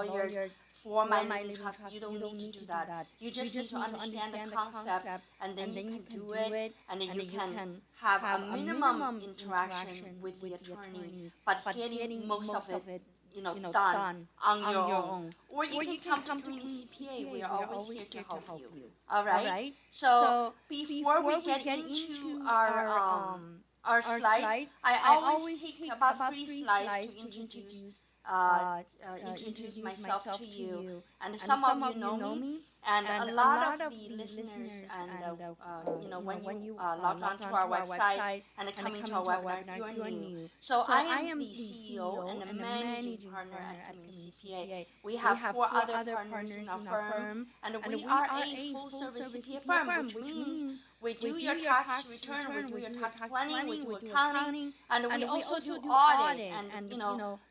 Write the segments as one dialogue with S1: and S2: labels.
S1: lawyers for my living trust. You don't need to do that. You just need to understand the concept, and then you can do it, and then you can have a minimum interaction with the attorney, but getting most of it done on your own. Or you can come to Community CPA. We are always here to help you. All right? So before we get into our slides, I always take about 3 slides to introduce myself to you. And some of you know me, and a lot of the listeners, and when you log on to our website and coming to our webinar, you are new. So I am the CEO and the managing partner at Community CPA. We have 4 other partners in our firm, and we are a full-service CPA firm, which means we do your tax return, we do your tax planning, we do accounting, and we also do audit. And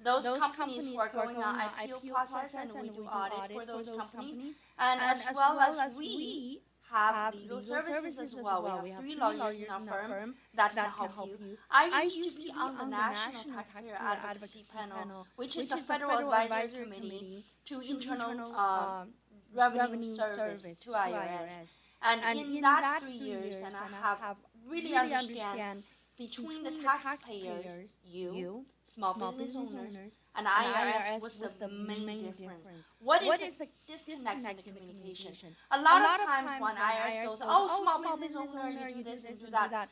S1: those companies who are going on IPO process, and we do audit for those companies. And as well as we have legal services as well. We have 3 lawyers in our firm that can help you. I used to be on the National Taxpayer Advocacy Panel, which is the Federal Advisory Committee to Internal Revenue Service, to IRS. And in that 3 years, and I have really understand between the taxpayers, you, small business owners, and IRS, what's the main difference? What is the disconnect in the communication? A lot of times when IRS goes, oh, small business owner, you do this and do that,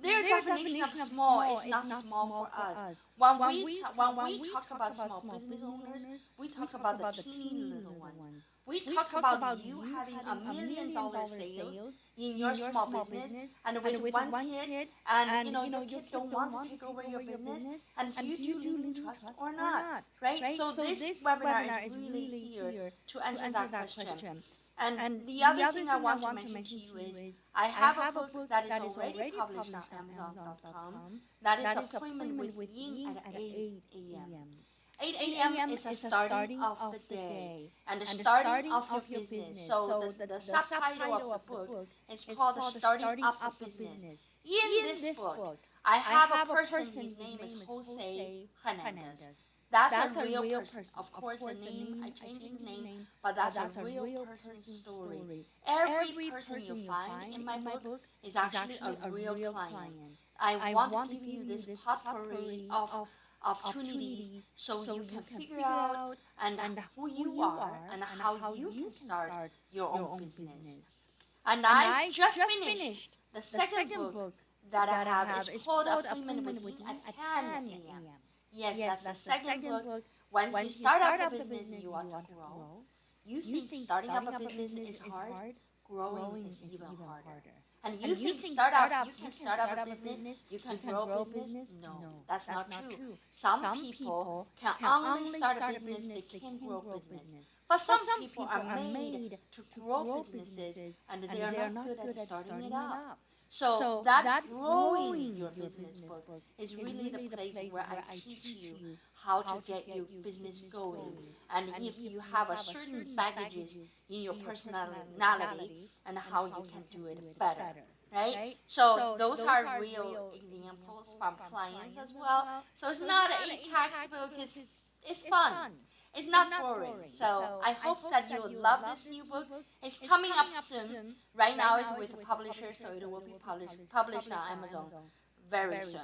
S1: their definition of small is not small for us. When we talk about small business owners, we talk about the teeny little ones. We talk about you having $1 million sales in your small business, and with one kid, and your kid don't want to take over your business, and do you do living trust or not, right? So this webinar is really here to answer that question. And the other thing I want to mention to you is I have a book that is already published on Amazon.com. That is Appointment with Ying at 8 a.m. 8 a.m. is the starting of the day and the starting of your business. So the subtitle of the book is called The Starting Up of Business. In this book, I have a person, his name is Jose Hernandez. That's a real person. Of course, the name, I changed the name, but that's a real person's story. Every person you find in my book is actually a real client. I want to give you this potpourri of opportunities so you can figure out and who you are and how you can start your own business. And I just finished the second book that I have. It's called Appointment with Ying at 10 a.m. Yes, that's the second book. Once you start up a business and you want to grow, you think starting up a business is hard, growing is even harder. And you think you can start up a business, you can grow a business? No, that's not true. Some people can only start a business, they can't grow a business. But some people are made to grow businesses, and they are not good at starting it up. So that growing your business book is really the place where I teach you how to get your business going. And if you have a certain baggages in your personality and how you can do it better. Right? So those are real examples from clients as well. So it's not a textbook, it's fun. It's not boring. So I hope that you will love this new book. It's coming up soon. Right now it's with the publisher, so it will be published on Amazon very soon.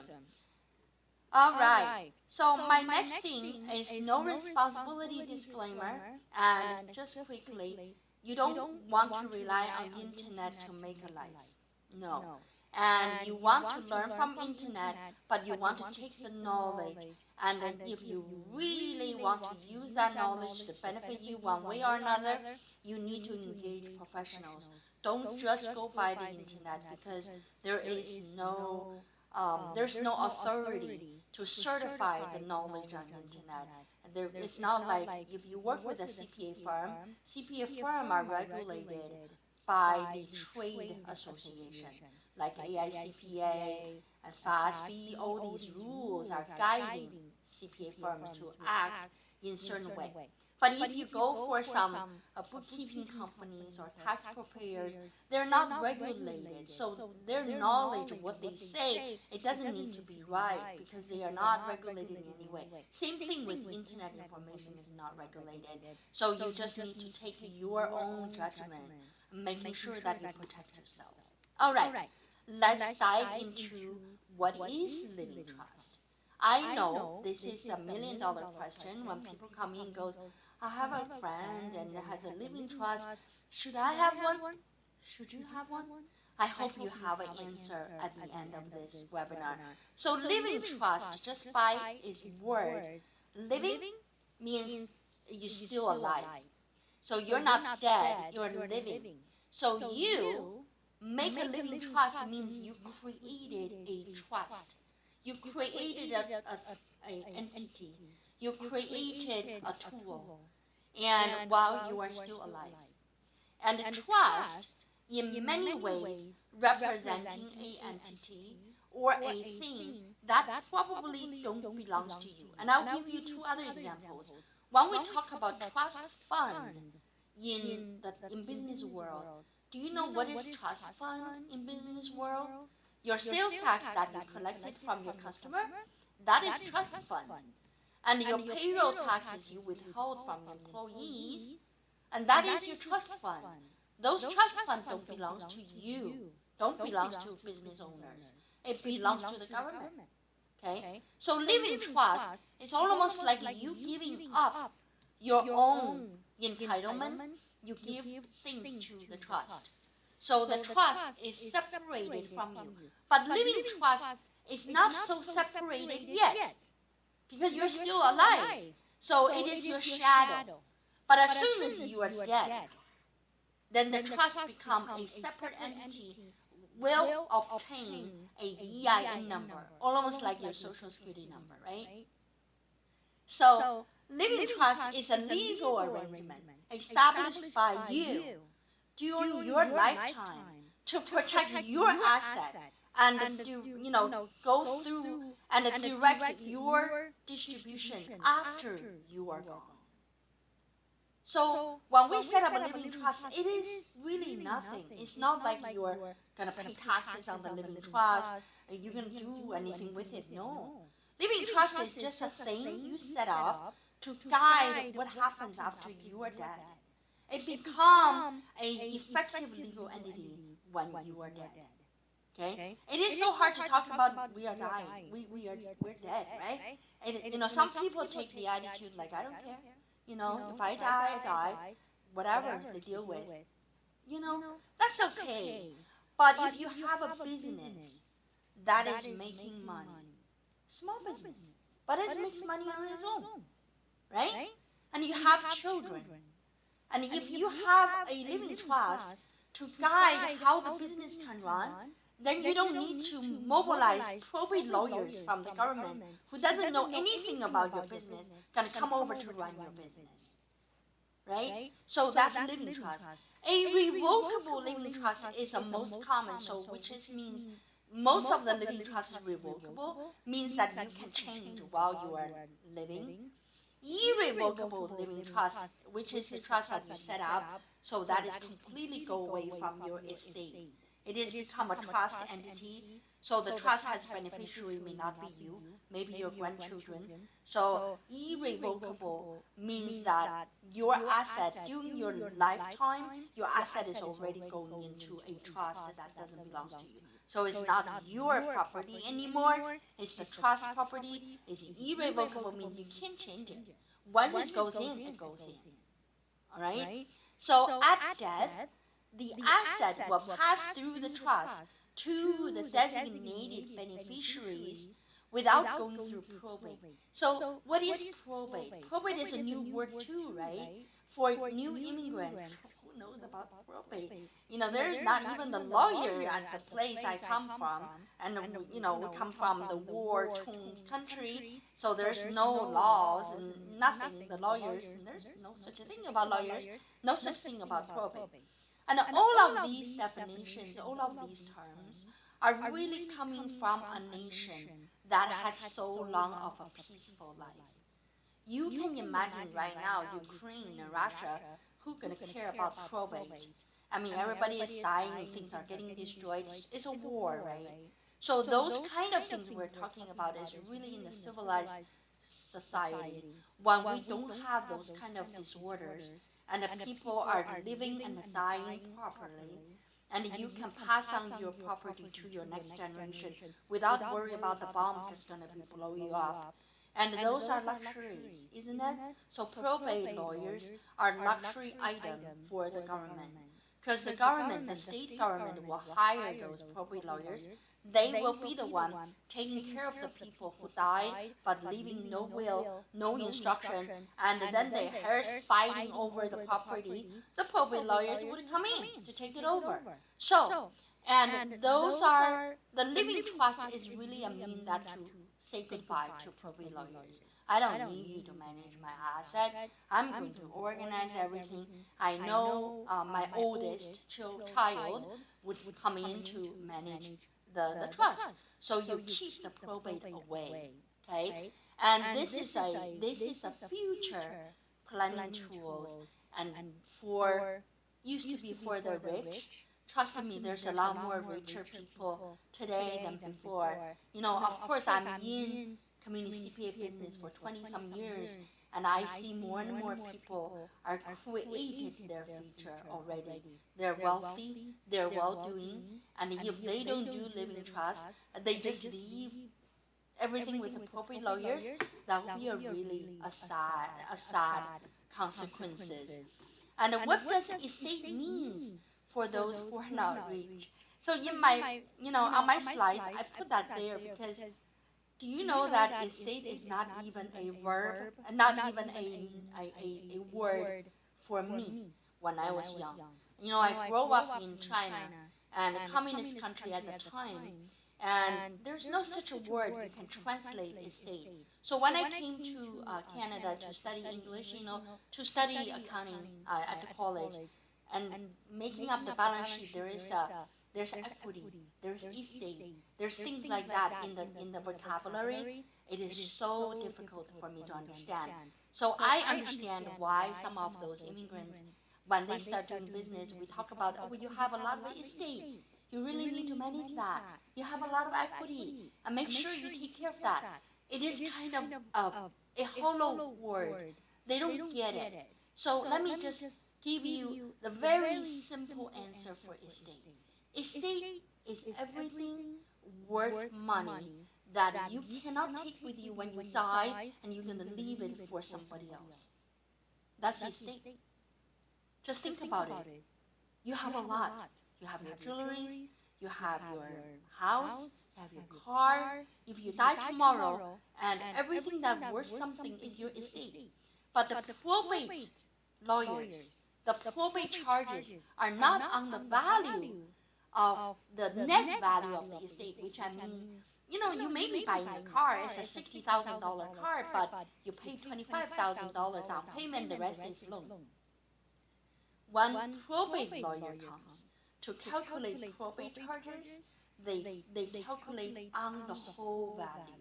S1: All right. So my next thing is no responsibility disclaimer. And just quickly, you don't want to rely on internet to make a life. No. And you want to learn from internet, but you want to take the knowledge. And then if you really want to use that knowledge to benefit you one way or another, you need to engage professionals. Don't just go by the internet, because there's no authority to certify the knowledge on the internet. It's not like if you work with a CPA firm are regulated by the trade association, like AICPA and FASB. All these rules are guiding CPA firms to act in a certain way. But if you go for some bookkeeping companies or tax preparers, they're not regulated. So their knowledge, what they say, it doesn't need to be right because they are not regulated in any way. Same thing with internet information is not regulated. So you just need to take your own judgment, making sure that you protect yourself. All right, let's dive into what is living trust. I know this is $1 million question when people come in and goes, I have a friend and has a living trust. Should I have one? Should you have one? I hope you have an answer at the end of this webinar. So living trust, just by its words, living means you're still alive. So you're not dead, you're living. So you make a living trust means you created a trust. You created an entity. You created a tool, and while you are still alive. And trust, in many ways, representing an entity or a thing that probably don't belong to you. And I'll give you two other examples. When we talk about trust fund in business world, do you know what is trust fund in business world? Your sales tax that you collected from your customer, that is trust fund. And your payroll taxes you withhold from employees, and that is your trust fund. Those trust funds don't belong to you, don't belong to business owners. It belongs to the government. Okay? So living trust is almost like you giving up your own entitlement. You give things to the trust. So the trust is separated from you. But living trust is not so separated yet, because you're still alive. So it is your shadow. But as soon as you are dead, then the trust becomes a separate entity, will obtain a EIN number, almost like your social security number, right? So living trust is a legal arrangement established by you during your lifetime to protect your asset and go through and direct your distribution after you are gone. So when we set up a living trust, it is really nothing. It's not like you're gonna pay taxes on the living trust and you're gonna do anything with it. No. Living trust is just a thing you set up to guide what happens after you are dead. It becomes an effective legal entity when you are dead. Okay? It is so hard to talk about we are dying. We're dead, right? And, some people take the attitude like, I don't care. If I die, I die. Whatever they deal with. That's okay. But if you have a business that is making money, small business, but it makes money on its own, right? And you have children. And if you have a living trust to guide how the business can run, then you don't need to mobilize probate lawyers from the government who doesn't know anything about your business, gonna come over to run your business, right? So that's living trust. A revocable living trust is the most common, so which means most of the living trust is revocable, means that you can change while you are living. Irrevocable living trust, which is the trust that you set up, so that is completely go away from your estate. It is become a trust entity, so the trust has beneficiary may not be you, maybe your grandchildren. So irrevocable means that your asset during your lifetime, your asset is already going into a trust that doesn't belong to you. So it's not your property anymore, it's the trust property. It's irrevocable, means you can't change it. Once it goes in, it goes in. All right? So at death, the asset will pass through the trust to the designated beneficiaries without going through probate. So what is probate? Probate is a new word too, right? For new immigrants, who knows about probate? There's not even the lawyer at the place I come from, and we come from the war-torn country, so there's no laws and nothing. The lawyers, there's no such a thing about lawyers, no such thing about probate. And all of these definitions, all of these terms are really coming from a nation that had so long of a peaceful life. You can imagine right now, Ukraine and Russia, who's going to care about probate? I mean, everybody is dying, things are getting destroyed. It's a war, right? So those kind of things we're talking about is really in the civilized society when we don't have those kind of disorders and the people are living and dying properly, and you can pass on your property to your next generation without worry about the bomb just gonna be blow you up. And those are luxuries, isn't it? So probate lawyers are luxury item for the government. Because the government, the state government will hire those probate lawyers. They will be the one taking care of the people who died but leaving no will, no instruction, and then the heirs fighting over the property. The probate lawyers would come in to take it over. So, and those are, the living trust is really a mean that to say goodbye to probate lawyers. I don't need you to manage my asset. I'm going to organize everything. I know my oldest child would come in to manage the trust. So you keep the probate away, okay? And this is a future planning tools, and for used to be for the rich. Trust me, there's a lot more richer people today than before. You know, of course, I'm in community CPA business for 20 some years, and I see more and more people are created their future already. They're wealthy, they're well-doing, and if they don't do living trust, they just leave everything with appropriate lawyers, that would be a sad consequences. And what does estate means for those who are not rich? So in my, on my slides, I put that there because do you know that estate is not even a verb, not even a word for me when I was young. I grew up in China and a communist country at the time, and there's no such a word you can translate estate. So when I came to Canada to study English, to study accounting at the college, and making up the balance sheet, there's equity, there's estate, there's things like that in the vocabulary. It is so difficult for me to understand. So I understand why some of those immigrants, when they start doing business, we talk about, oh, you have a lot of estate. You really need to manage that. You have a lot of equity, and make sure you take care of that. It is kind of a hollow word. They don't get it. So let me just give you the very simple answer for estate. Estate is everything worth money that you cannot take with you when you die, and you're going to leave it for somebody else. That's estate. Just think about it. You have a lot. You have your jewelry, you have your house, you have your car. If you die tomorrow, and everything that worth something is your estate. But the probate lawyers, the probate charges are not on the value of the net value of the estate, which I mean, you may be buying a car, it's a $60,000 car, but you pay $25,000 down payment, the rest is loan. When probate lawyer comes to calculate probate charges, they calculate on the whole value.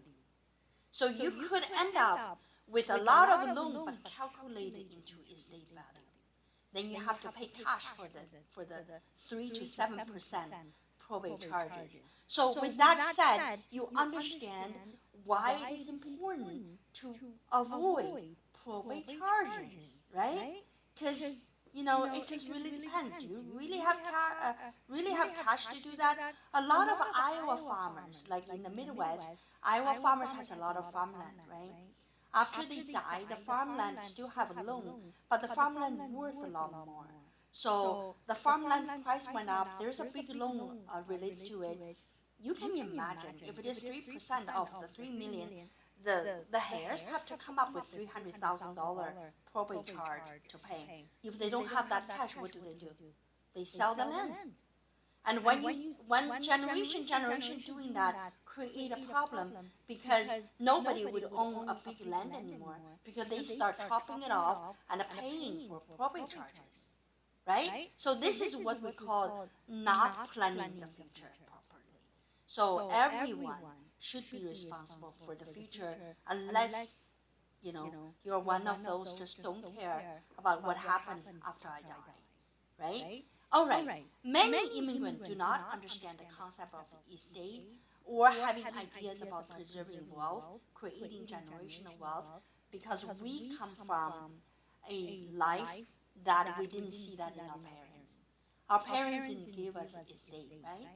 S1: So you could end up with a lot of loan but calculated into estate value. Then you have to pay cash for the 3 to 7% probate charges. So with that said, you understand why it is important to avoid probate charges, right? Because it just really depends. Do you really have cash to do that? A lot of Iowa farmers, like in the Midwest, Iowa farmers has a lot of farmland, right? After they die, the farmland still have a loan, but the farmland worth a lot more. So the farmland price went up. There's a big loan related to it. You can imagine if it is 3% of the 3 million, the heirs have to come up with $300,000 probate charge to pay. If they don't have that cash, what do? They sell the land. And when generation doing that create a problem, because nobody would own a big land anymore, because they start chopping it off and paying for probate charges, right? So this is what we call not planning the future properly. So everyone should be responsible for the future, unless you're one of those just don't care about what happened after I die, right? All right. Many immigrants do not understand the concept of estate or having ideas about preserving wealth, creating generational wealth, because we come from a life that we didn't see that in our parents. Our parents didn't give us estate, right?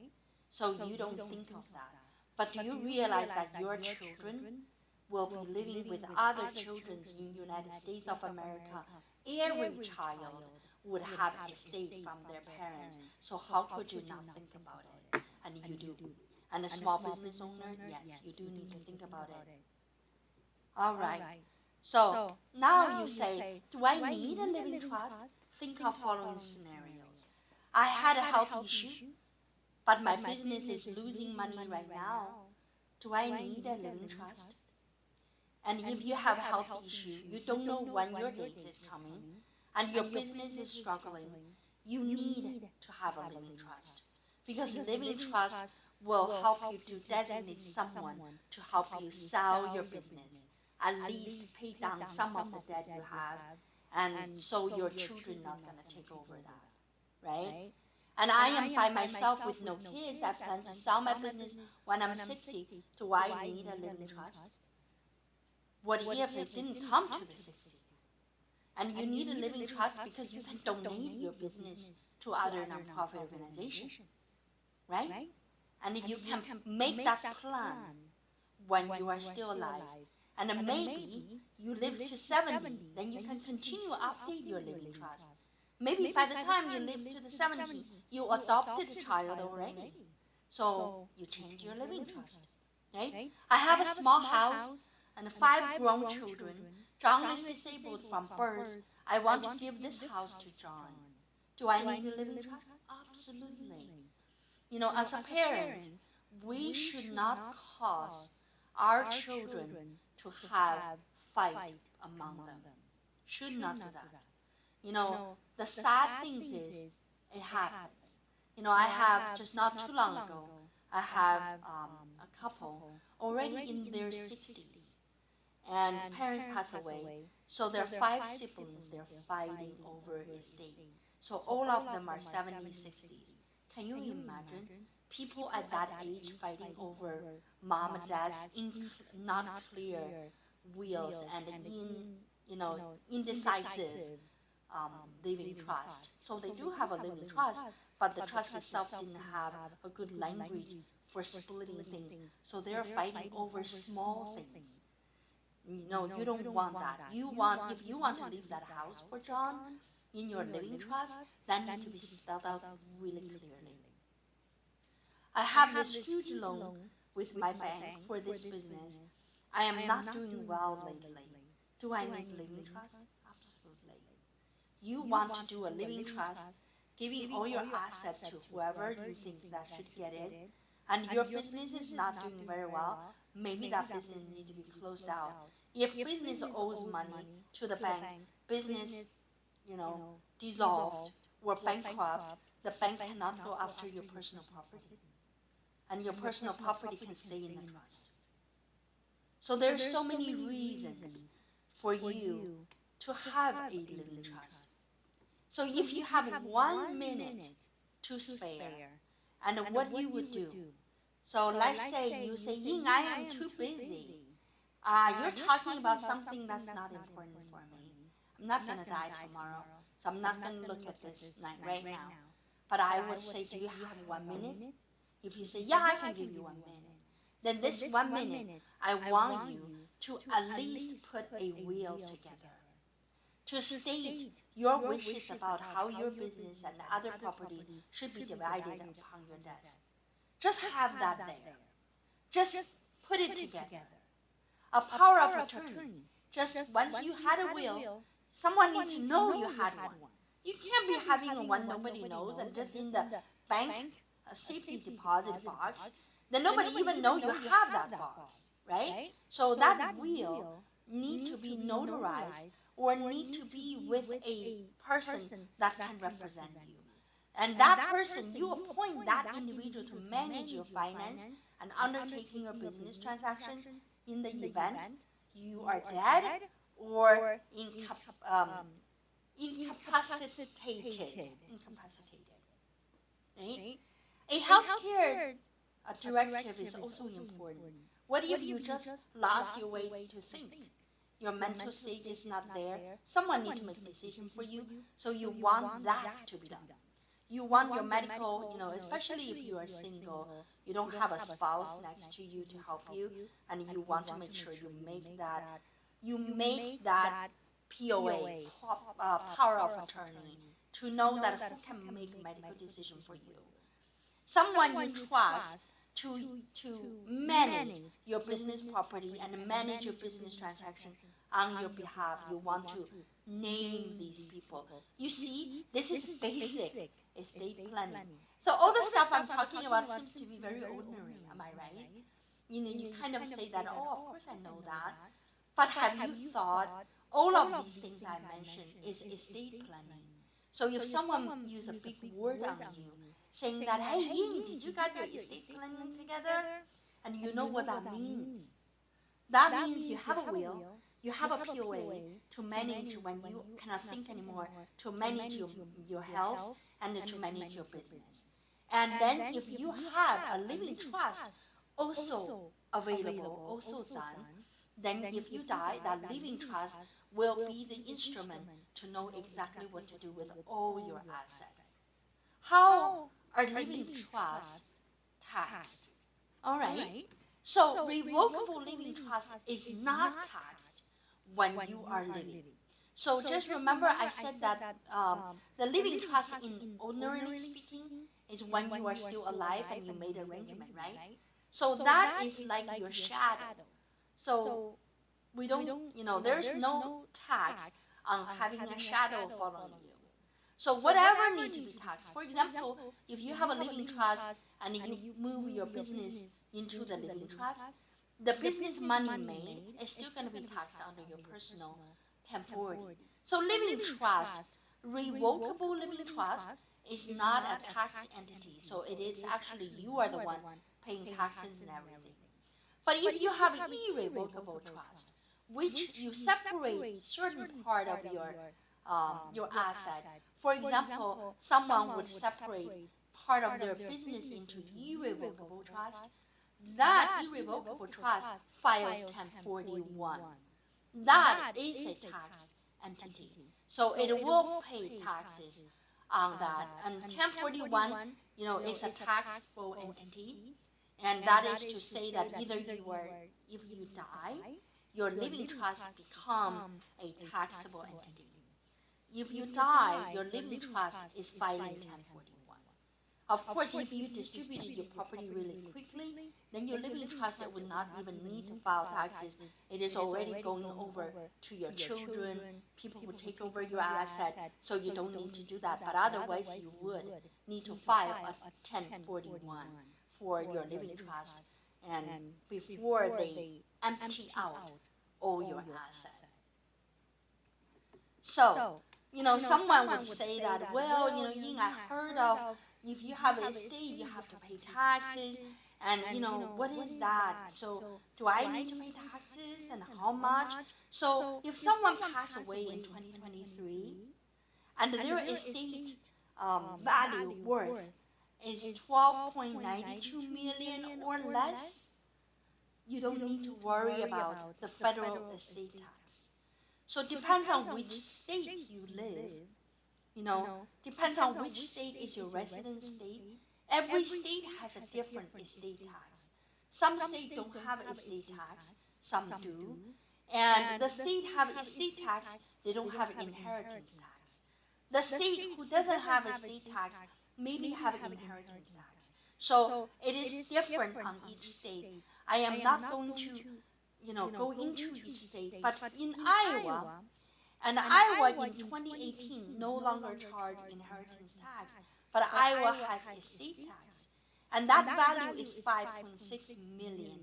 S1: So you don't think of that. But do you realize that your children will be living with other children in the United States of America? Every child would have estate from their parents. So how could you not think about it? And you do. And a small business owner, yes, you do need to think about it. All right. So now you say, do I need a living trust? Think of following scenarios. I had a health issue, but my business is losing money right now. Do I need a living trust? And if you have a health issue, you don't know when your days is coming, and your business is struggling, you need to have a living trust. Because living trust will help you to designate someone to help you sell your business, at least pay down some of the debt you have, and so your children not gonna take over that, right? And I am by myself with no kids. I plan to sell my business when I'm 60. Do I need a living trust? What if it didn't come to the 60? And you need a living trust because you can donate your business to other nonprofit organizations, right? And if you can make that plan when you are still alive, and then maybe you live to 70, then you can continue to update your living trust. Maybe by the time you live to the 70, you adopted a child already. So you change your living trust, right? I have a small house and 5 grown children. John is disabled from birth. I want to give this house to John. Do I need a living trust? Absolutely. As a parent, we should not cause our children to have fight among them. Should not do that. The sad thing is, it happens. I have just not too long ago, I have a couple already in their 60s, and parents pass away. So there are 5 siblings, they're fighting over estate. So all of them are 70s, 60s. Can you imagine people at that age fighting over mom and dad's not clear wills and indecisive living trust? So they do have a living trust, but the trust itself didn't have a good language for splitting things. So they're fighting over small things. You don't want that. If you want to leave that house for John in your living trust, that needs to be spelled out really clearly. I have this huge loan with my bank for this business. I am not doing well lately. Do I need living trust? Absolutely. You want to do a living trust, giving all your assets to whoever you think that should get it, and your business is not doing very well, maybe that business needs to be closed out. If business owes money to the bank, business, dissolved or bankrupt, the bank cannot go after your personal property. And your personal property can stay in the trust. So there are so many reasons for you to have a living trust. So if you have 1 minute to spare, and what you would do. So let's say you say, Ying, I am too busy. You're talking about something that's not important for me. I'm not going to die tomorrow, so I'm not going to look at this right now. But I would say, do you have 1 minute? If you say, yeah, I can give you 1 minute, then this 1 minute, I want you to at least put a will together, to state your wishes about how your business and other property should be divided upon your death. Just have that there. Just put it together. A power of attorney. Just once you had a will, someone needs to know you had one. You can't be having one nobody knows and just in the bank a safety deposit box, then nobody even know you have that box, right? So that will need to be notarized or need to be with a person that can represent you. And that person, you appoint that individual to manage your finance and undertaking your business transactions in the event you are dead or incapacitated, right? A healthcare directive is also important. What if you just lost your way to think? Your mental state is not there. Someone needs to make a decision for you, so you want that to be done. You want your medical, especially if you are single, you don't have a spouse next to you to help you, and you want to make sure you make that POA, power of attorney, to know that who can make a medical decision for you. Someone you trust to manage your business property and manage your business transaction on your behalf. You want to name these people. You see, this is basic estate planning. So all the stuff I'm talking about seems to be very ordinary, am I right? You kind of say that, oh, of course I know that. But have you thought all of these things I mentioned is estate planning? So if someone use a big word on you, saying that, hey, Ying, did you got your estate planning together? And you know what that means. That means you have a will, you have a POA to manage when you cannot think anymore, to manage your health and to manage your business. And then if you have a living trust also available, also done, then if you die, that living trust will be the instrument to know exactly what to do with all your assets. How are living trusts taxed? All right. So revocable living trust is not taxed when you are living. So just remember I said that the living trust, in ordinarily speaking, is when you are still alive and you made arrangement, right? So that is like your shadow. So we don't, there's no tax on having a shadow following you. So whatever needs to be taxed. For example, if you have a living trust and you move your business into the living trust, the business money made is still going to be taxed under your personal 1040. So living trust, revocable living trust, is not a taxed entity. So it is actually you are the one paying taxes and everything. But if you have an irrevocable trust, which you separate certain part of your asset. For example, someone would separate part of their business into irrevocable trust. That irrevocable trust files 1041. That is a tax entity. So it will pay taxes on that. And 1041, is a taxable entity. And that is to say that either if you die, your living trust become a taxable entity. If you die, your living trust is filing 1041. Of course, if you distributed your property really quickly, then your living trust would not even need to file taxes. It is already going over to your children, people who take over your asset, so you don't need to do that. But otherwise, you would need to file a 1041 for your living trust, and before they empty out all your assets. So, someone would say that, well, Ying, I heard of if you have an estate, you have to pay taxes, and, what is that? So, do I need to pay taxes, and how much? So, if someone passed away in 2023, and their estate value worth is 12.92 million or less, you don't need to worry about the federal estate tax. So it depends on which state you live, depends on which state is your resident state. Every state has a different estate tax. Some states don't have estate tax, some do. And the state have estate tax, they don't have inheritance tax. The state who doesn't have estate tax maybe have inheritance tax. So it is different on each state. I am not going to go into each state, but in Iowa, and Iowa in 2018 no longer charged inheritance tax, but Iowa has estate tax, and that value is 5.6 million,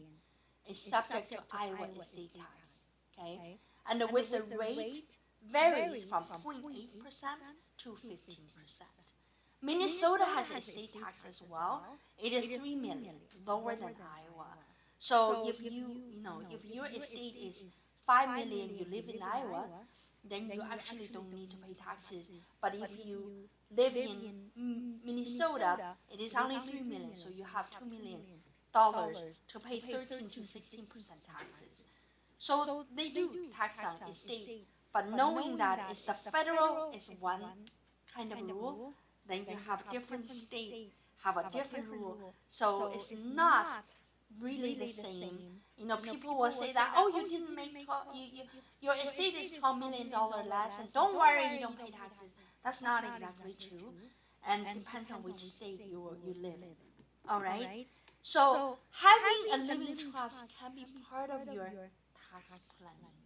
S1: is subject to Iowa estate tax, okay? And with the rate varies from 0.8% to 15%. Minnesota has estate tax as well. It is 3 million, lower than Iowa. So if if your estate is 5 million, you live in Iowa, then you actually don't need to pay taxes. But if you live in Minnesota, it is only 3 million, so you have $2 million to pay 13 to 16% taxes. So they do tax on a state, but knowing that it's the federal is one kind of rule, then you have different state have a different rule. So it's not really the same. People will say that, oh, you didn't make 12, your estate is $12 million less, and don't worry, you don't pay taxes. That's not exactly true, and it depends on which state you live in. All right. So having a living trust can be part of your tax planning.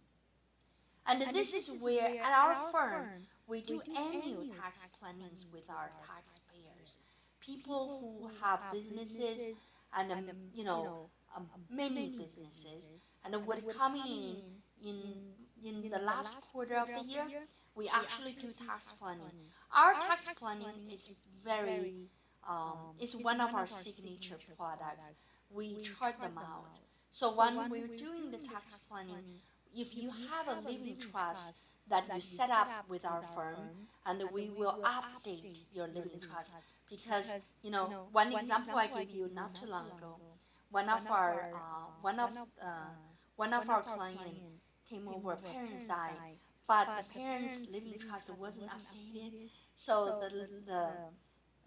S1: And this is where, at our firm, we do annual tax plannings with our taxpayers. People who have businesses and, many businesses, and would come in the last quarter of the year, we actually do tax planning. Our tax planning is is one of our signature products. We chart them out. So when we're doing the tax planning, if you have a living trust that you set up with our firm, and we will update your living trust, because one example I gave you not too long ago, one of our clients came over, parents died, but the parents' living trust wasn't updated, so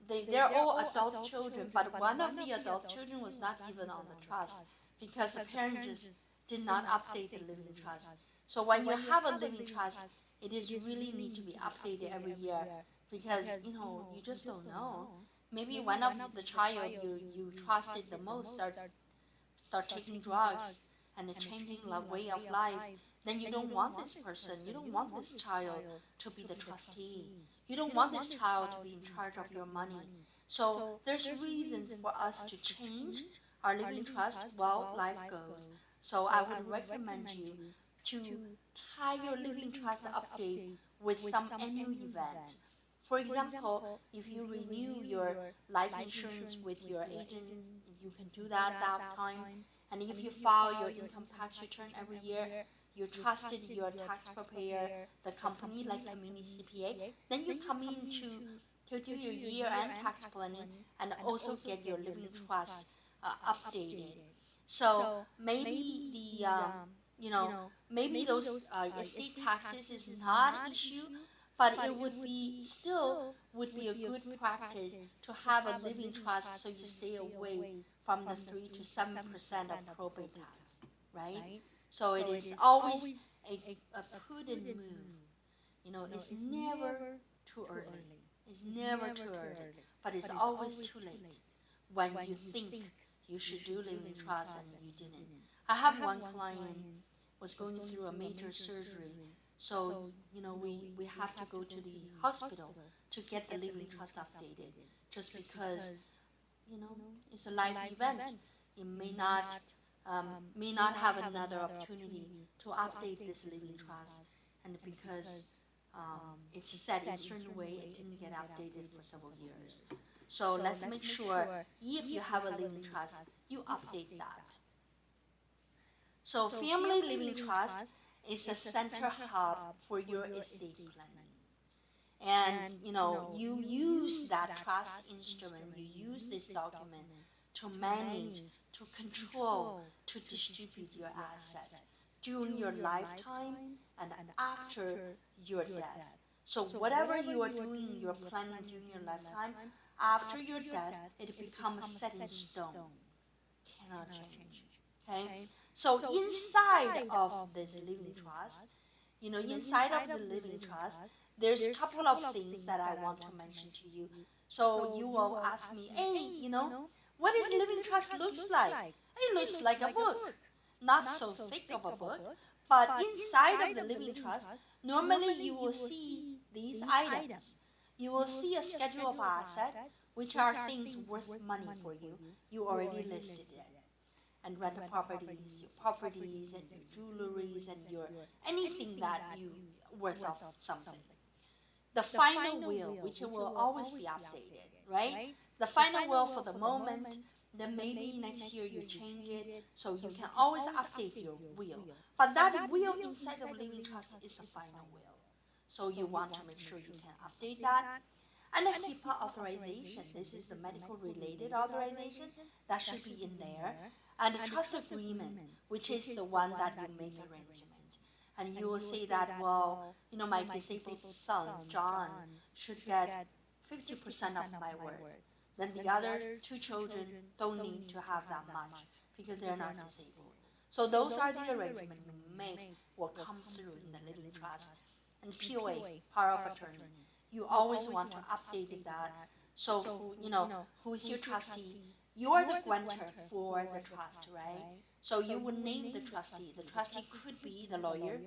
S1: they're all adult children, but one of the adult children was not even on the trust because the parents just did not update the living trust. So when you have a living trust, it is really need to be updated every year, because you just don't know. Maybe one of the child you trusted the most start taking drugs and changing the way of life. Then you don't want this person. You don't want this child to be the trustee. You don't want this child to be in charge of your money. So there's reasons for us to change our living trust while life goes. So I would recommend you to tie your living trust update with some annual event. For example, if you renew your life insurance with your agent, you can do that time. And if you file your income tax return every year, you trusted your tax preparer, the company like Community CPA, then you come in to do your year-end tax planning and also get your living trust updated. So maybe maybe those estate taxes is not an issue, but it would be a good practice to have a living trust, so you stay away from the 3 to 7% of probate tax, right? So it is always a prudent move. It's never too early. It's never too early, but it's always too late when you think you should do living trust and you didn't. I have one client was going through a major surgery, so we have to go to the hospital to get the living trust updated, just because it's a life event. It may not have another opportunity to update this living trust, and because it's set in a certain way, it didn't get updated for several years. So let's make sure if you have a living trust, you update that. So family living trust is a center hub for your estate planning. And you use that trust instrument, you use this document to manage, to control, to distribute your asset during your lifetime and after your death. So whatever you are doing, you're planning during your lifetime, after your death, it becomes set in stone, cannot change. Okay? So inside of this living trust, inside of the living trust, there's a couple of things that I want to mention to you. So you will ask me, hey, what does living trust looks like? It looks like a book, not so thick of a book, but inside of the living trust, normally you will see these items. You will see a schedule of assets, which are things worth money for you. You already listed it. And rental properties, your properties and your jewelries and your anything that you worth of something. The final will, which will always be updated, right? The final will for the moment then maybe next year you change it, so you can always update your will. But that will inside of living trust is the final will. So you want to make sure you can update that. And the HIPAA authorization, this is the medical related authorization, that should be in there. And the trust agreement, which is the one that you make arrangement. And you will say that, well, my disabled son, John, should get 50% of my work. Then the other two children don't need to have that much because they're not disabled. So those are the arrangements you make will come through in the living trust. And POA, power of attorney, you always want to update that. So, who is your trustee? You are the grantor for the trust, right? So you would name the trustee. The trustee could be the lawyer,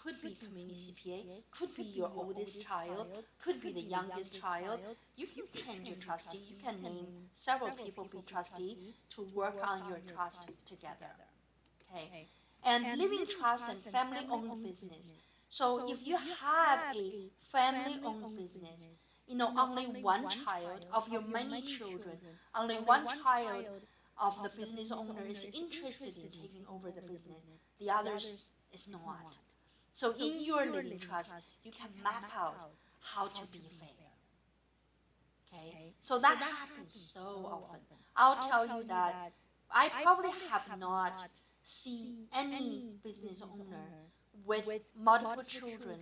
S1: could be community CPA, could be your oldest child, could be the youngest child. You can change your trustee. You can name several people be trustee to work on your trust together. Okay, and living trust and family-owned business. So if you have a family-owned business, only one child of your many children, only one child of the business owner is interested in taking over the business, the others is not. So in your living trust, you can map out how to be fair. Okay, so that happens so often. I'll tell you that I probably have not seen any business owner with multiple children,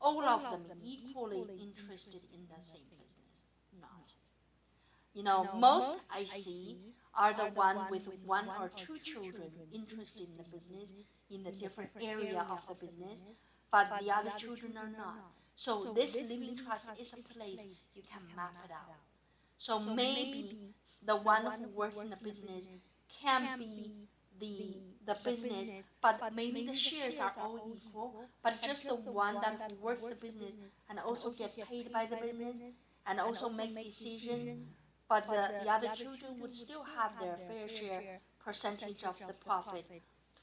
S1: all of them equally interested in the same business. Not. Most I see are the one with one or two children interested in the business, in the different area of the business, but the other children are not. So this living trust is a place you can map it out. So maybe the one who works in the business can be the business, but maybe the shares are all equal, but just the one that who works the business and also get paid by the business and also make decisions, but the other children would still have their fair share percentage of the profit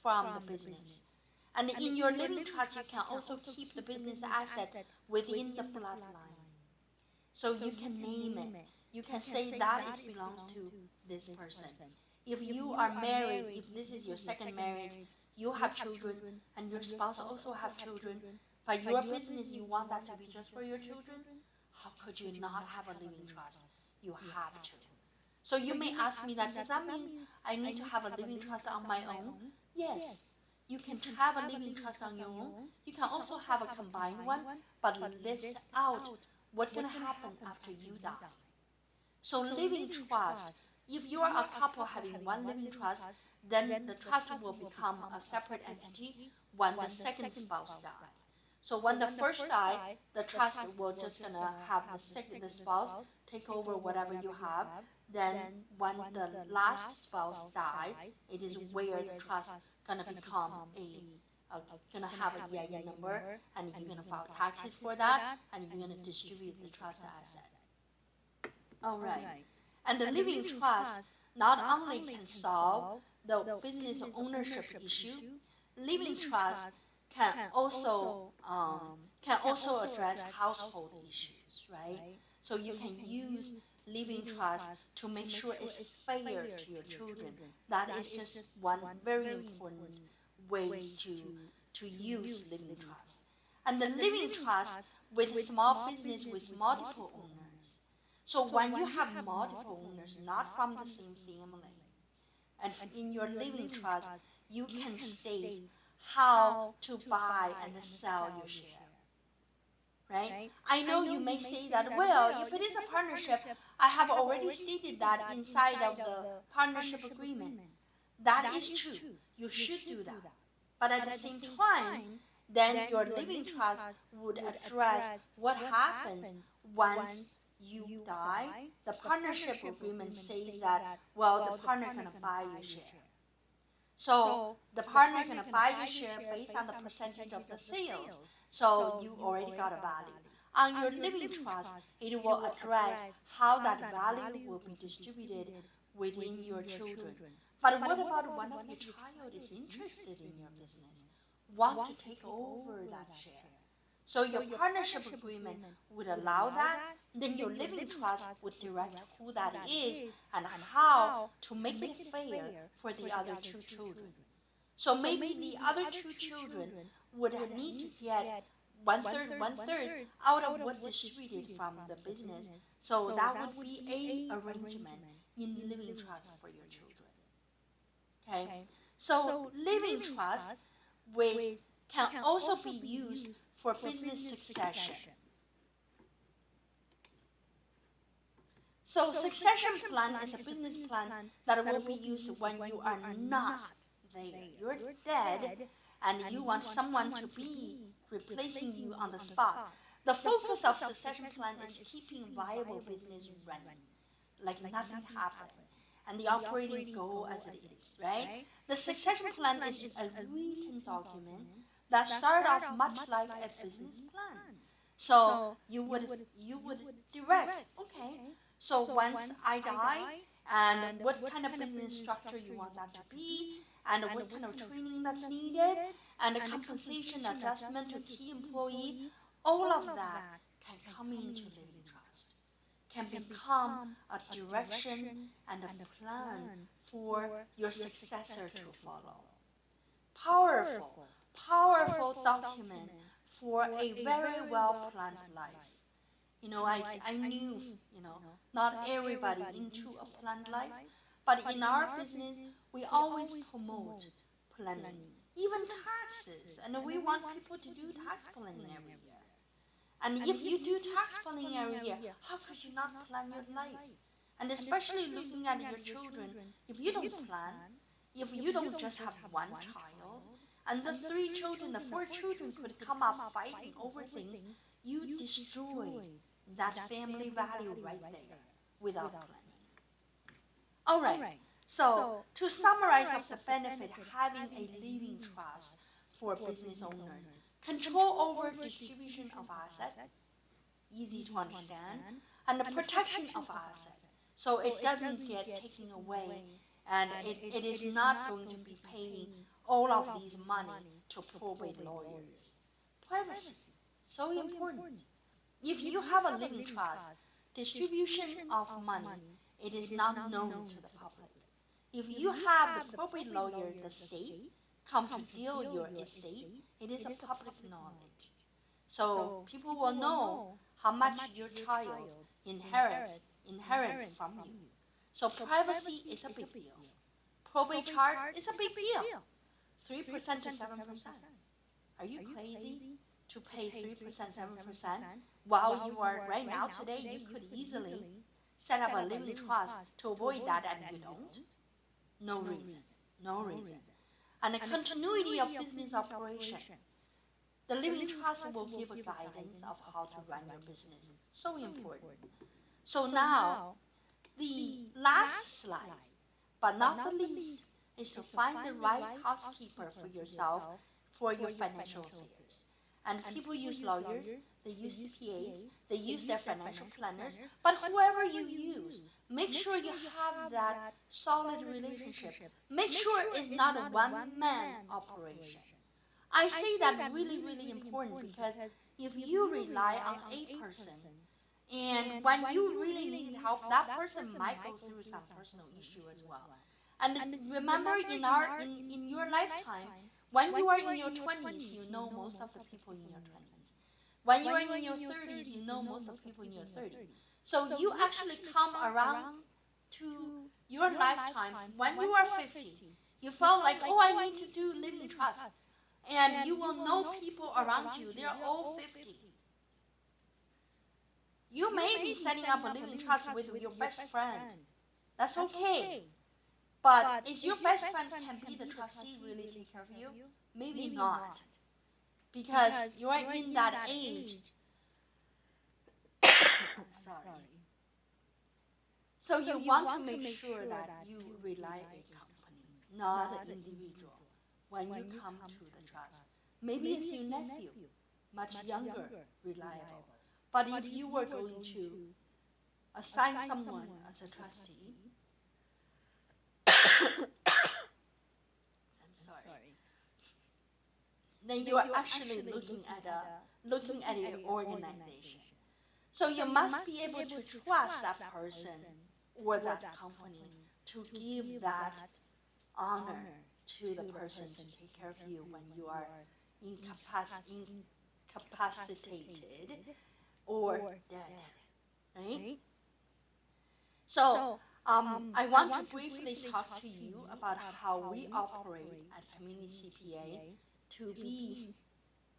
S1: from the business. And in your living trust, you can also keep the business asset within the bloodline. So you can name it. You can say that it belongs to this person. If you are married, if this is your second marriage, you have children and your spouse also have children, but your business, you want that to be just for your children, how could you not have a living trust? You have to. So you may ask me that, does that mean I need to have a living trust on my own? Yes. You can have a living trust on your own. You can also have a combined one, but list out what's going to happen after you die. So living trust, if you are a couple having one living trust, then the trust will become a separate entity when the second spouse dies. So when the first die, the trust will just gonna have the spouse take over whatever you have. Then when the last spouse die, it is where the trust gonna become gonna have a EIN number, and you're gonna file taxes for that, and you're gonna distribute the trust asset. All right. And the living trust not only can solve the business ownership issue, living trust can also address household issues, right? So you can use living trust to make sure it's fair to your children. That is just one very important ways to use living trust. And the living trust with small business with multiple owners. So when you have multiple owners, not from the same family, and in your living trust, you can state how to buy and sell your share, right? I know you may say that, well, if it is a partnership, I have already stated that inside of the partnership agreement. That is true. You should do that. But at the same time, then your living trust would address what happens once you die. The partnership agreement says that, well, the partner can buy your share. So the partner can buy your share based on the percentage of the sales. So you already got a value. On your living trust, it will address how that value will be distributed within your children. But what about one of your child is interested in your business, want to take over that share? So your partnership agreement would allow that. then your living trust would direct who that is and how to make it fair for the other two children. So maybe the other two children would need to get one third out of what distributed from the business. So that would be a arrangement in living trust for your children. Okay, so living trust can also be used for business succession. So succession plan is a business plan that will be used when you are not there. You're dead and you want someone to be replacing you on the spot. The focus of succession plan is keeping viable business running, like nothing happened, and the operating goal as it is, right? The succession plan is a written document that started off much like a business plan. So you would direct, okay, so once I die, and what kind of business structure you want that to be, and what kind of training that's needed, and the compensation adjustment to key employee, all of that can come into living trust, can become a direction and a plan for your successor to follow. Powerful, powerful document for a very well-planned life. You know, I knew, you know, not everybody into a planned life, but in our business, we always promote planning, even taxes, and we want people to do tax planning every year. And if you do tax planning every year, how could you not plan your life? And especially looking at your children, if you don't plan, if you don't just have one child, and the three children, the four children could come up fighting over things, you destroy that family value right there without planning. All right, so to summarize of the benefit having a living trust for business owners, control over distribution of assets, easy to understand, and the protection of assets, so it doesn't get taken away, and it is not going to be paying all of these money to probate lawyers. Privacy, so important. If you have a living trust, distribution of money, it is not known to the public. If you have the probate lawyer, the state, come to deal your estate, it is a public knowledge. So people will know how much your child inherit from you. So privacy is a big deal. Probate charge is a big deal. 3% to 7%. Are you crazy to pay 3%, 7%? While you are right now today, you could easily set up a living trust to avoid that, and you don't. No reason, no reason. And the continuity of business operation. The living trust will give a guidance of how to run your business. So important. So now, the last slide, but not the least, is to find the right housekeeper for yourself for your financial affairs. And people use lawyers, they use CPAs, they use their financial planners, but whoever you use, make sure you have that solid relationship. Make sure it's not a one-man operation. I say that really, really important, because if you rely on a person, and when you really need help, that person might go through some personal issue as well. And remember, in your lifetime, when you are in your 20s, you know most of the people in your 20s. When you are in your 30s, you know most of the people in your 30s. So you actually come around to your lifetime when you are 50. You felt like, oh, I need to do living trust. And you will know people around you, they're all 50. You may be setting up a living trust with your best friend. That's okay. But is your best friend can be the trustee really take care of you? Maybe not. Because you are in that age. Sorry. So you want to make sure that you rely on a company, not an individual, when you come to the trust. Maybe it's your nephew, much younger, reliable. But if you were going to assign someone as a trustee, I'm sorry, then you are actually looking at an organization. So you must be able to trust that person or that company to give that honor to the person to take care of you when you are incapacitated or dead, right? So I want to briefly talk to you about how we operate at Community CPA to be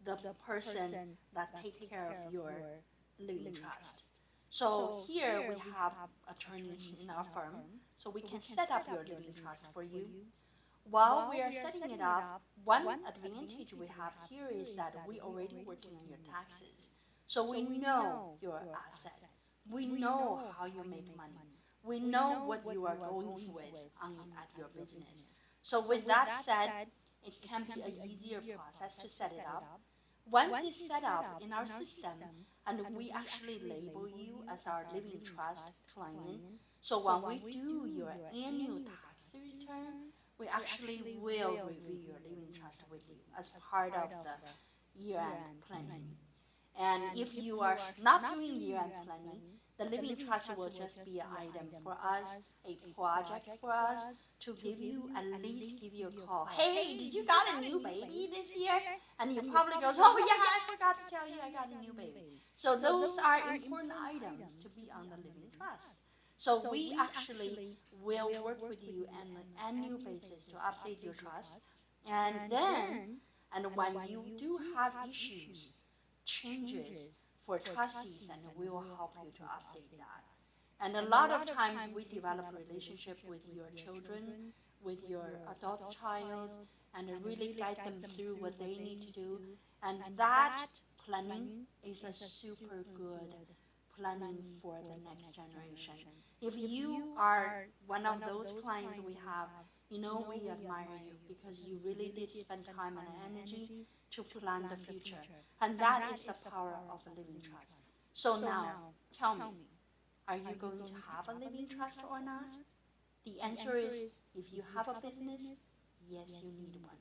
S1: the person that take care of your living trust. So here we have attorneys in our firm, so we can set up your living trust for you. While we are setting it up, one advantage we have here is that we already working on your taxes. So we know your asset. We know how you make money. We know what you are going with at your business. So with that said, it can be an easier process to set it up. Once it's set up in our system, and we actually label you as our living trust client, so when we do your annual tax return, we actually will review your living trust with you as part of the year-end planning. And if you are not doing year-end planning, the living trust will just be an item for us, a project for us to give you, at least give you a call. Hey, did you got a new baby this year? And you probably goes, oh yeah, I forgot to tell you I got a new baby. So those are important items to be on the living trust. So we actually will work with you on an annual basis to update your trust. And then, and when you do have issues, changes for trustees, and we will help you to update that. And a lot of times we develop a relationship with your children, with your adult child, and really guide them through what they need to do. And that planning is a super good planning for the next generation. If you are one of those clients we have, you know we admire you because you really did spend time and energy to plan the future. And that is the power of a living trust. So now, tell me, are you going to have a living trust or not? The answer is, if you have a business, yes, you need one.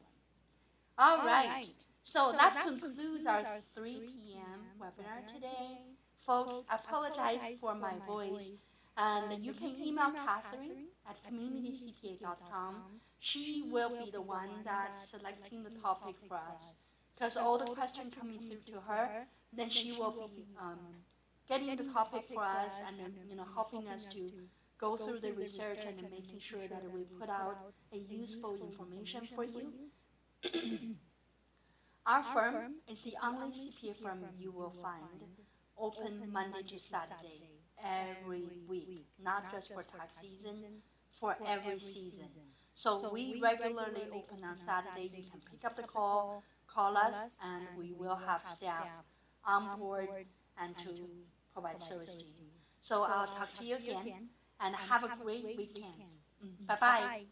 S1: All right, so that concludes our 3 p.m. webinar today. Folks, I apologize for my voice. And you can email Catherine at communitycpa.com. She will be the one that's selecting the topic for us, because all the questions coming through to her, then she will be getting the topic for us and helping us to go through the research and making sure that we put out a useful information for you. Our firm is the only CPA firm you will find open Monday to Saturday every week, not just for tax season, for every season. So we regularly open on Saturday. You can pick up the call us, and we will have staff on board and to provide service to you. So I'll talk to you again, and have a great weekend. Bye-bye.